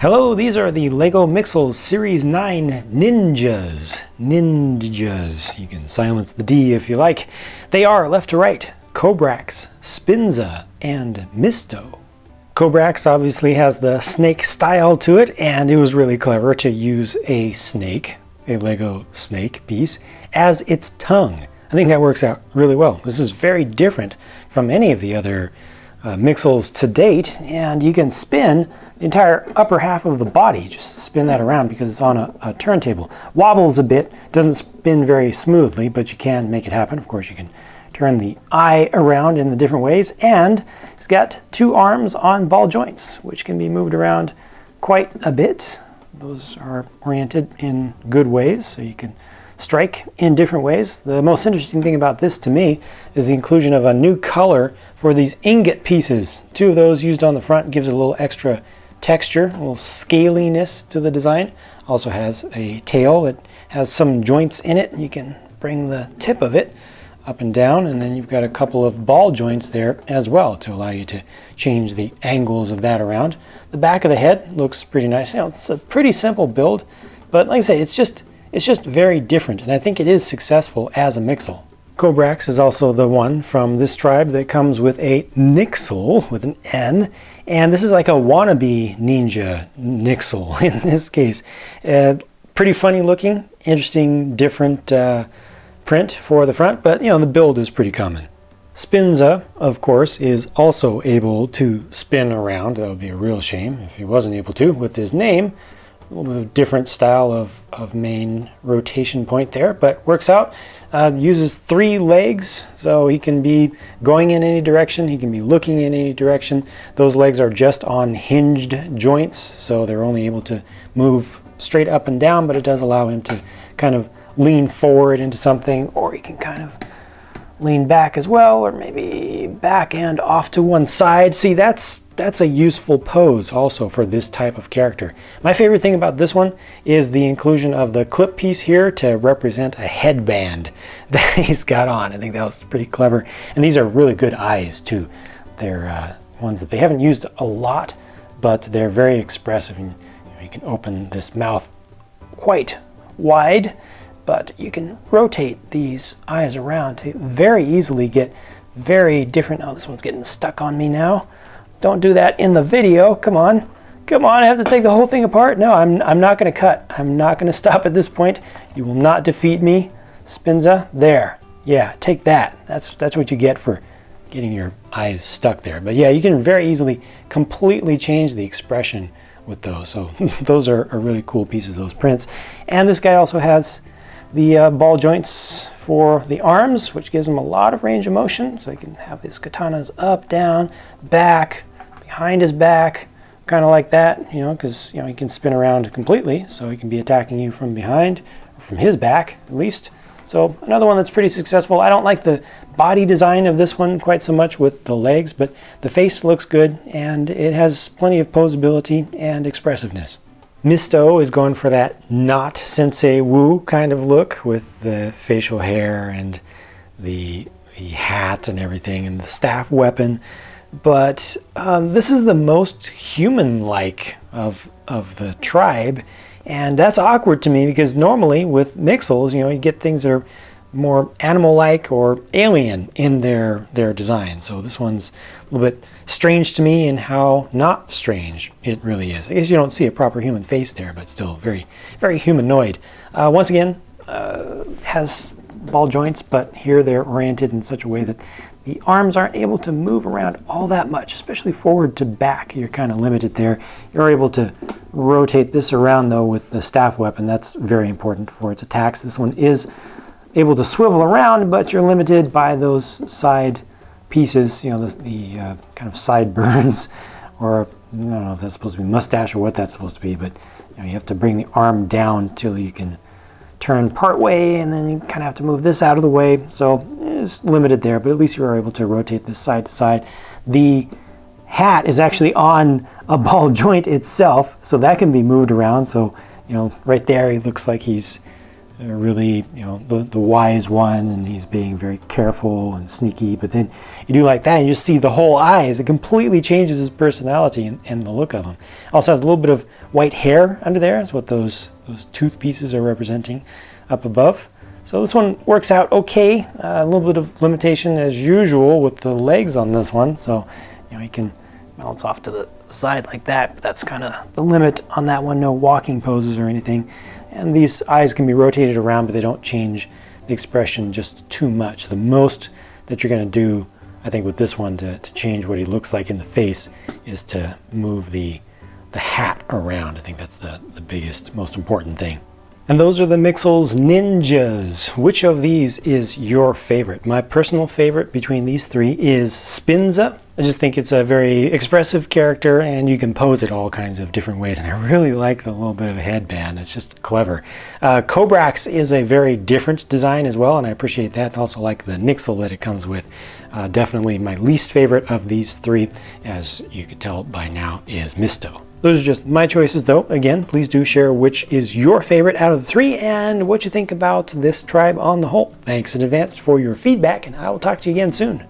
Hello, these are the LEGO Mixels Series 9 Nindjas. Nindjas. You can silence the D if you like. They are, left to right, Cobrax, Spinza, and Mysto. Cobrax obviously has the snake style to it, and it was really clever to use a snake, a LEGO snake piece, as its tongue. I think that works out really well. This is very different from any of the other Mixels to date, and you can spin the entire upper half of the body. Just spin that around because it's on a turntable. Wobbles a bit, doesn't spin very smoothly, but you can make it happen. Of course, you can turn the eye around in the different ways, and it's got two arms on ball joints, which can be moved around quite a bit. Those are oriented in good ways, so you can strike in different ways. The most interesting thing about this to me is the inclusion of a new color for these ingot pieces. Two of those used on the front gives it a little extra texture, a little scaliness to the design. Also has a tail that has some joints in it. You can bring the tip of it up and down, and then you've got a couple of ball joints there as well to allow you to change the angles of that around. The back of the head looks pretty nice. You know, it's a pretty simple build, but like I say, it's just very different, and I think it is successful as a Mixel. Cobrax is also the one from this tribe that comes with a Nixel with an N, and this is like a wannabe ninja Nixel in this case. Pretty funny looking, interesting, different print for the front, but you know, the build is pretty common. Spinza, of course, is also able to spin around. That would be a real shame if he wasn't able to with his name. A little bit of different style of main rotation point there, but works out. Uses 3 legs, so he can be going in any direction, he can be looking in any direction. Those legs are just on hinged joints, so they're only able to move straight up and down, but it does allow him to kind of lean forward into something, or he can kind of lean back as well, or maybe back and off to one side. See, that's a useful pose also for this type of character. My favorite thing about this one is the inclusion of the clip piece here to represent a headband that he's got on. I think that was pretty clever. And these are really good eyes too. They're ones that they haven't used a lot, but they're very expressive. And you can open this mouth quite wide, but you can rotate these eyes around to very easily get very different. Oh, this one's getting stuck on me now. Don't do that in the video. Come on. Come on, I have to take the whole thing apart. No, I'm not going to cut. I'm not going to stop at this point. You will not defeat me, Spinza. There. Yeah, take that. That's what you get for getting your eyes stuck there. But yeah, you can very easily completely change the expression with those. So those are really cool pieces, those prints. And this guy also has the ball joints for the arms, which gives him a lot of range of motion. So he can have his katanas up, down, back, behind his back, kind of like that, you know, because you know he can spin around completely, so he can be attacking you from behind, or from his back at least. So another one that's pretty successful. I don't like the body design of this one quite so much with the legs, but the face looks good, and it has plenty of posability and expressiveness. Mysto is going for that not sensei woo kind of look with the facial hair and the hat and everything and the staff weapon. But this is the most human-like of the tribe, and that's awkward to me because normally with Mixels, you know, you get things that are more animal-like or alien in their design. So this one's a little bit strange to me in how not strange it really is. I guess you don't see a proper human face there, but still very, very humanoid. Once again, has ball joints, but here they're oriented in such a way that the arms aren't able to move around all that much, especially forward to back. You're kind of limited there. You're able to rotate this around though with the staff weapon. That's very important for its attacks. This one is able to swivel around, but you're limited by those side pieces, you know, the kind of sideburns, or I don't know if that's supposed to be mustache or what that's supposed to be, but you know, you have to bring the arm down till you can turn part way, and then you kind of have to move this out of the way. So it's limited there, but at least you are able to rotate this side to side. The hat is actually on a ball joint itself, so that can be moved around. So, you know, right there, he looks like he's really, the wise one, and he's being very careful and sneaky. But then you do like that, and you just see the whole eyes. It completely changes his personality and the look of him. Also has a little bit of white hair under there. That's what those tooth pieces are representing up above. So this one works out okay. A little bit of limitation as usual with the legs on this one. So you can balance off to the side like that. But that's kind of the limit on that one. No walking poses or anything. And these eyes can be rotated around, but they don't change the expression just too much. The most that you're going to do, I think, with this one to change what he looks like in the face is to move the hat around. I think that's the biggest, most important thing. And those are the Mixels Nindjas. Which of these is your favorite? My personal favorite between these three is Spinza. I just think it's a very expressive character, and you can pose it all kinds of different ways. And I really like the little bit of a headband. It's just clever. Cobrax is a very different design as well, and I appreciate that. I also like the Nixel that it comes with. Definitely my least favorite of these three, as you could tell by now, is Mysto. Those are just my choices, though. Again, please do share which is your favorite out of the three and what you think about this tribe on the whole. Thanks in advance for your feedback, and I will talk to you again soon.